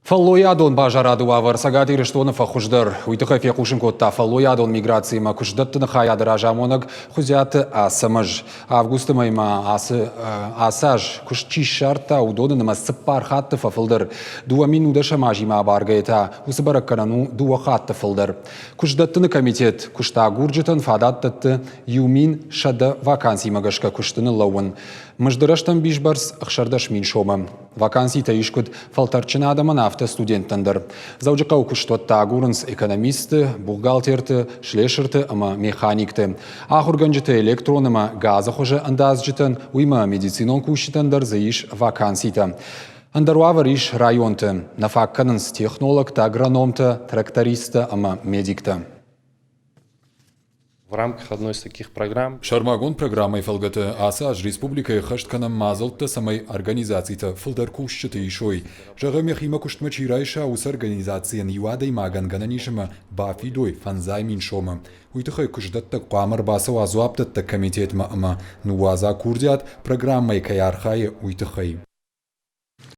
Фаллоядон бажараду авар сагати рештоны фахуждар. Уйтыха фекушин котта фаллоядон миграции ма кушдаттыны хаядыр ажамонаг хузяты асамаж. Августа майма асаж кушчи шарта удоны ма сыппар хатты фафылдыр. Дуа минуда шамажи ма баргайта. Усыбараккарану дуа хатты фылдыр. Кушдаттыны комитет кушта гурджитын фадаттытты юмин шада вакансий магашка куштыны лауын. Мыждыраштан бишбарс ахшардаш мин шома. Вакансий таишкут фалтарчынадаман авто студенттандыр. Заужықау күштотта гурынс экономисты, бухгалтерты, шлешерты, ама механикты. Ахурганжыты электроныма газа хожа андазжытын, уйма медицинон кушитандар заиш вакансийта. Андаруавар иш районты, нафакканынс технологта, агрономта, тракториста, ама медикта. В рамках одной из таких программ Шармагон программой фалгата асаж республика хашткана мазалта самой организации-то фалдаркушчаты ишой. Жагамех има куштмачирайша ус организациен юада има гангананишама бафидой фанзай миншома. Уйтыхай кушдатта куамар баса вазуаптатта комитет ма нуаза курдят программой каярхай уйтыхай.